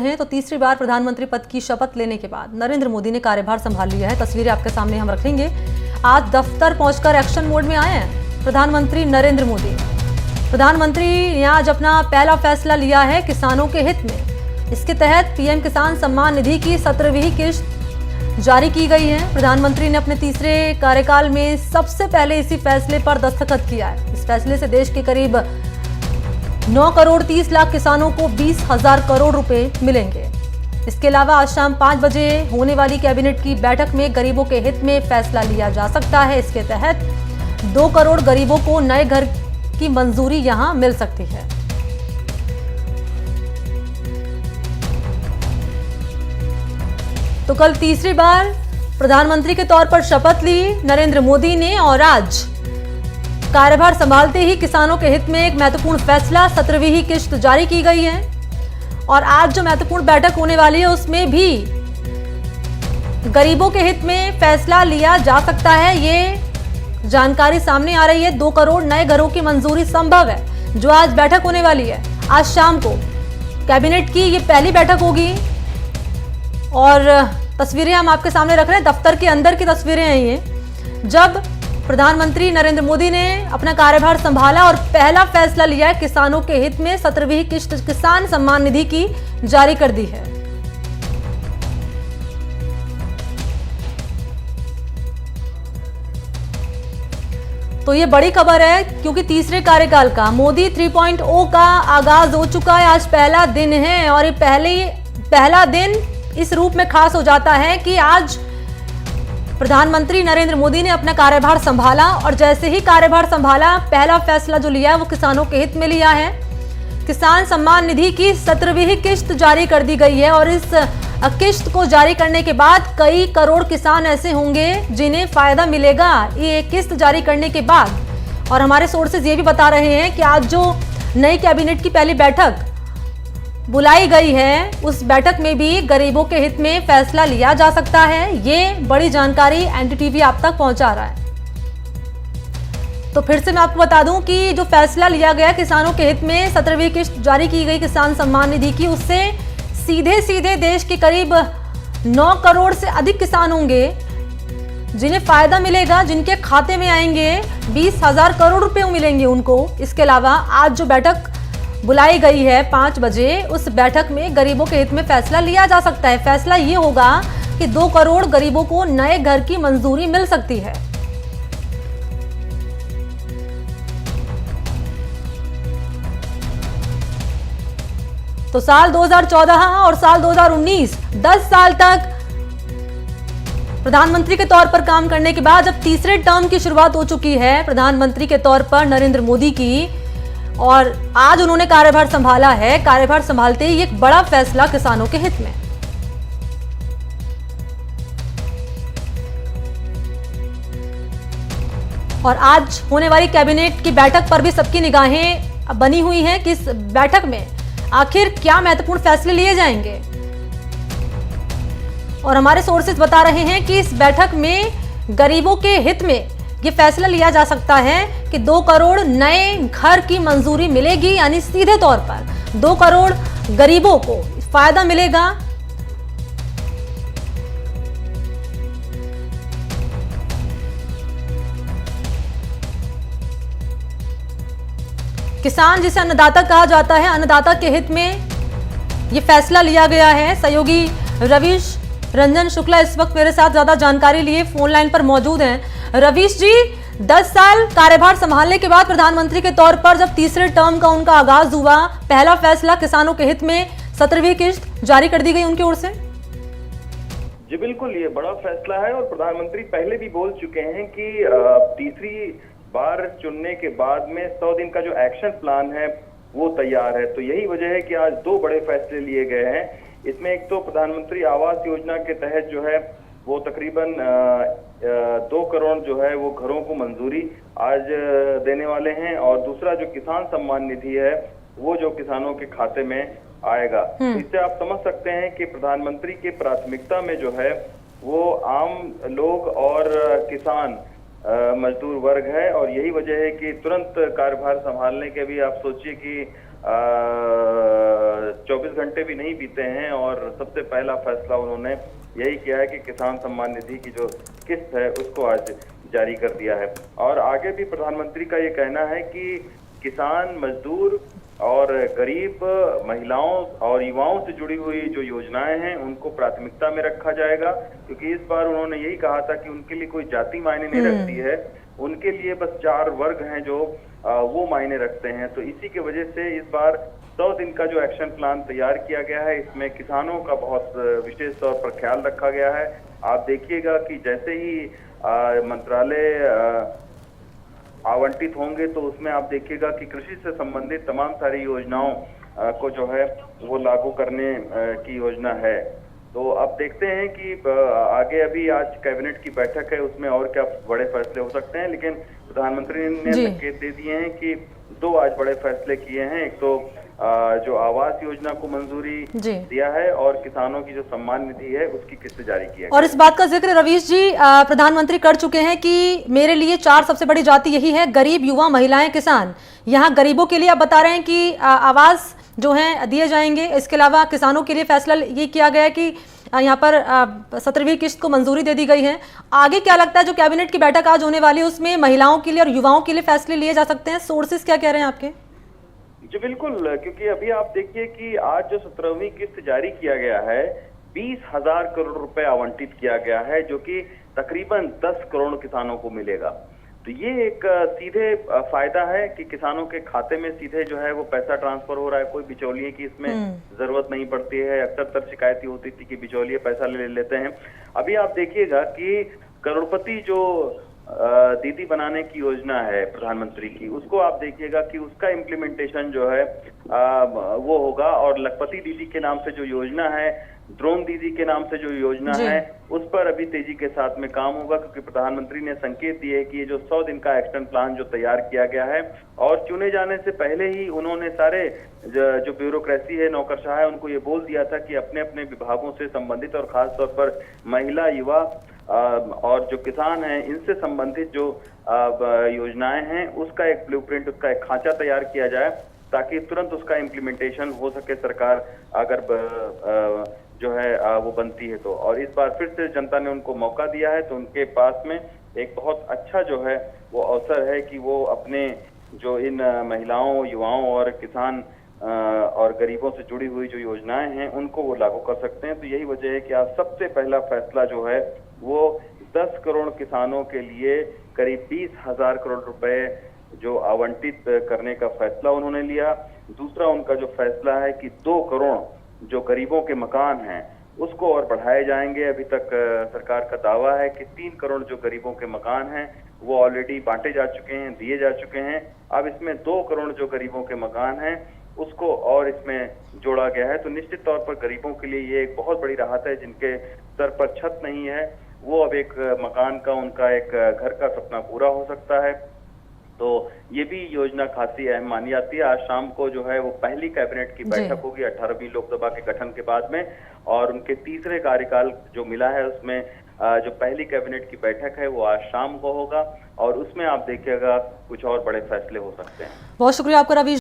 हैं तो तीसरी बार प्रधानमंत्री पद की शपथ लेने के बाद नरेंद्र मोदी ने कार्यभार संभाल लिया है। तस्वीरें आपके सामने हम रखेंगे। आज दफ्तर पहुंचकर एक्शन मोड में आए हैं प्रधानमंत्री नरेंद्र मोदी। प्रधानमंत्री ने आज अपना पहला फैसला लिया है किसानों के हित में। इसके तहत पीएम किसान सम्मान निधि की 17वीं किश्त जारी की गई है। प्रधानमंत्री ने अपने तीसरे कार्यकाल में सबसे पहले इसी फैसले पर दस्तखत किया है। इस फैसले से देश के करीब 9 करोड़ 30 लाख किसानों को 20,000 करोड़ रुपए मिलेंगे। इसके अलावा आज शाम 5 बजे होने वाली कैबिनेट की बैठक में गरीबों के हित में फैसला लिया जा सकता है। इसके तहत 2 करोड़ गरीबों को नए घर की मंजूरी यहां मिल सकती है। तो कल तीसरी बार प्रधानमंत्री के तौर पर शपथ ली नरेंद्र मोदी ने और आज कार्यभार संभालते ही किसानों के हित में एक महत्वपूर्ण फैसला 17वीं किश्त जारी की गई है। और आज जो महत्वपूर्ण बैठक होने वाली है उसमें भी गरीबों के हित में फैसला लिया जा सकता है। ये जानकारी सामने आ रही है। 2 करोड़ नए घरों की मंजूरी संभव है जो आज बैठक होने वाली है। आज शाम को कैबिनेट की ये पहली बैठक होगी और तस्वीरें हम आपके सामने रख रहे हैं। दफ्तर के अंदर की तस्वीरें हैं ये, जब प्रधानमंत्री नरेंद्र मोदी ने अपना कार्यभार संभाला और पहला फैसला लिया है किसानों के हित में 17वीं किश्त किसान सम्मान निधि की जारी कर दी है। तो ये बड़ी खबर है क्योंकि तीसरे कार्यकाल का मोदी 3.0 का आगाज हो चुका है। आज पहला दिन है और ये पहला दिन इस रूप में खास हो जाता है कि आज प्रधानमंत्री नरेंद्र मोदी ने अपना कार्यभार संभाला और जैसे ही कार्यभार संभाला पहला फैसला जो लिया है वो किसानों के हित में लिया है। किसान सम्मान निधि की 17वीं किश्त जारी कर दी गई है और इस किश्त को जारी करने के बाद कई करोड़ किसान ऐसे होंगे जिन्हें फायदा मिलेगा ये किश्त जारी करने के बाद। और हमारे सोर्सेज ये भी बता रहे हैं कि आज जो नई कैबिनेट की पहली बैठक बुलाई गई है उस बैठक में भी गरीबों के हित में फैसला लिया जा सकता है। ये बड़ी जानकारी एनडीटीवी आप तक पहुंचा रहा है। तो फिर से मैं आपको बता दूं कि जो फैसला लिया गया किसानों के हित में 17वीं किश्त जारी की गई किसान सम्मान निधि की, उससे सीधे सीधे देश के करीब 9 करोड़ से अधिक किसान होंगे जिन्हें फायदा मिलेगा, जिनके खाते में आएंगे 20,000 करोड़ रुपए मिलेंगे उनको। इसके अलावा आज जो बैठक बुलाई गई है 5 बजे, उस बैठक में गरीबों के हित में फैसला लिया जा सकता है। फैसला ये होगा कि 2 करोड़ गरीबों को नए घर की मंजूरी मिल सकती है। तो साल 2014 और साल 2019 10 साल तक प्रधानमंत्री के तौर पर काम करने के बाद जब तीसरे टर्म की शुरुआत हो चुकी है प्रधानमंत्री के तौर पर नरेंद्र मोदी की, और आज उन्होंने कार्यभार संभाला है। कार्यभार संभालते ही एक बड़ा फैसला किसानों के हित में। और आज होने वाली कैबिनेट की बैठक पर भी सबकी निगाहें बनी हुई हैं कि इस बैठक में आखिर क्या महत्वपूर्ण फैसले लिए जाएंगे। और हमारे सोर्सेज बता रहे हैं कि इस बैठक में गरीबों के हित में ये फैसला लिया जा सकता है कि 2 करोड़ नए घर की मंजूरी मिलेगी, यानी सीधे तौर पर 2 करोड़ गरीबों को फायदा मिलेगा। किसान जिसे अन्नदाता कहा जाता है, अन्नदाता के हित में ये फैसला लिया गया है। सहयोगी रवीश रंजन शुक्ला इस वक्त मेरे साथ ज्यादा जानकारी लिए फोन लाइन पर मौजूद हैं। रवीश जी, 10 साल कार्यभार संभालने के बाद प्रधानमंत्री के तौर पर जब तीसरे टर्म का उनका आगाज हुआ, पहला फैसला किसानों के हित में 17वीं किश्त जारी कर दी गई उनकी ओर से। जी बिल्कुल, ये बड़ा फैसला है और प्रधानमंत्री पहले भी बोल चुके हैं कि तीसरी बार चुनने के बाद में 100 दिन का जो एक्शन प्लान है वो तैयार है। तो यही वजह है कि आज 2 बड़े फैसले लिए गए हैं। इसमें एक तो प्रधानमंत्री आवास योजना के तहत जो है वो तकरीबन 2 करोड़ जो है वो घरों को मंजूरी आज देने वाले हैं, और दूसरा जो किसान सम्मान निधि है वो जो किसानों के खाते में आएगा। इससे आप समझ सकते हैं कि प्रधानमंत्री की प्राथमिकता में जो है वो आम लोग और किसान मजदूर वर्ग है, और यही वजह है कि तुरंत कार्यभार संभालने के भी आप सोचिए कि 24 घंटे भी नहीं बीते हैं और सबसे पहला फैसला उन्होंने यही किया है कि किसान सम्मान निधि की जो किस्त है उसको आज जारी कर दिया है। और आगे भी प्रधानमंत्री का ये कहना है कि किसान, मजदूर और गरीब महिलाओं और युवाओं से जुड़ी हुई जो योजनाएं हैं उनको प्राथमिकता में रखा जाएगा, क्योंकि इस बार उन्होंने यही कहा था कि उनके लिए कोई जाति मायने नहीं रखती है, उनके लिए बस 4 वर्ग हैं जो वो मायने रखते हैं। तो इसी की वजह से इस बार 100 दिन का जो एक्शन प्लान तैयार किया गया है इसमें किसानों का बहुत विशेष तौर पर ख्याल रखा गया है। आप देखिएगा कि जैसे ही मंत्रालय आवंटित होंगे तो उसमें आप देखिएगा कि कृषि से संबंधित तमाम सारी योजनाओं को जो है वो लागू करने की योजना है। तो अब देखते हैं कि आगे अभी आज कैबिनेट की बैठक है, उसमें और क्या बड़े फैसले हो सकते हैं, लेकिन प्रधानमंत्री ने संकेत दे दिए हैं कि 2 आज बड़े फैसले किए हैं। एक तो जो आवास योजना को मंजूरी दिया है और किसानों की जो सम्मान निधि है उसकी किस्त जारी किया है। और इस बात का जिक्र रवीश जी प्रधानमंत्री कर चुके हैं कि मेरे लिए 4 सबसे बड़ी जाति यही है, गरीब, युवा, महिलाएं, किसान। यहाँ गरीबों के लिए आप बता रहे हैं कि आवास जो है दिए जाएंगे। इसके अलावा किसानों के लिए फैसला ये किया गया है कि यहाँ पर 17वीं किस्त को मंजूरी दे दी गई है। आगे क्या लगता है जो कैबिनेट की बैठक आज होने वाली है उसमें महिलाओं के लिए और युवाओं के लिए फैसले लिए जा सकते हैं? सोर्सेस क्या कह रहे हैं आपके? जी बिल्कुल, क्योंकि अभी आप देखिए कि आज जो 17वीं किस्त जारी किया गया है 20,000 करोड़ रुपए आवंटित किया गया है, जो कि तकरीबन 10 करोड़ किसानों को मिलेगा। तो ये एक सीधे फायदा है कि किसानों के खाते में सीधे जो है वो पैसा ट्रांसफर हो रहा है, कोई बिचौलिए की इसमें जरूरत नहीं पड़ती है। अक्सर शिकायत होती थी कि बिचौलिए पैसा ले लेते हैं। अभी आप देखिएगा कि करोड़पति जो दीदी बनाने की योजना है प्रधानमंत्री की, उसको आप देखिएगा कि उसका इम्प्लीमेंटेशन जो है वो होगा। और लखपति दीदी के नाम से जो योजना है, ड्रोन दीदी के नाम से जो योजना है, उस पर अभी तेजी के साथ में काम होगा, क्योंकि प्रधानमंत्री ने संकेत दिए कि ये जो 100 दिन का एक्शन प्लान जो तैयार किया गया है और चुने जाने से पहले ही उन्होंने सारे जो ब्यूरोक्रेसी है, नौकरशाह है, उनको ये बोल दिया था कि अपने अपने विभागों से संबंधित और खास तौर पर महिला, युवा और जो किसान हैं इनसे संबंधित जो योजनाएं हैं उसका एक ब्लूप्रिंट, उसका एक खांचा तैयार किया जाए ताकि तुरंत उसका इम्प्लीमेंटेशन हो सके सरकार अगर जो है वो बनती है तो। और इस बार फिर से जनता ने उनको मौका दिया है तो उनके पास में एक बहुत अच्छा जो है वो अवसर है कि वो अपने जो इन महिलाओं, युवाओं और किसान और गरीबों से जुड़ी हुई जो योजनाएं हैं उनको वो लागू कर सकते हैं। तो यही वजह है कि आज सबसे पहला फैसला जो है वो 10 करोड़ किसानों के लिए करीब 20,000 करोड़ रुपए जो आवंटित करने का फैसला उन्होंने लिया। दूसरा उनका जो फैसला है कि 2 करोड़ जो गरीबों के मकान हैं उसको और बढ़ाए जाएंगे। अभी तक सरकार का दावा है कि 3 करोड़ जो गरीबों के मकान हैं वो ऑलरेडी बांटे जा चुके हैं, दिए जा चुके हैं। अब इसमें 2 करोड़ जो गरीबों के मकान हैं उसको और इसमें जोड़ा गया है। तो निश्चित तौर पर गरीबों के लिए ये एक बहुत बड़ी राहत है। जिनके सर पर छत नहीं है वो अब एक मकान का, उनका एक घर का सपना पूरा हो सकता है। तो ये भी योजना खासी अहम मानी जाती है। आज शाम को जो है वो पहली कैबिनेट की बैठक होगी 18वीं लोकसभा के गठन के बाद में, और उनके तीसरे कार्यकाल जो मिला है उसमें जो पहली कैबिनेट की बैठक है वो आज शाम को होगा और उसमें आप देखिएगा कुछ और बड़े फैसले हो सकते हैं। बहुत शुक्रिया आपका रवीश।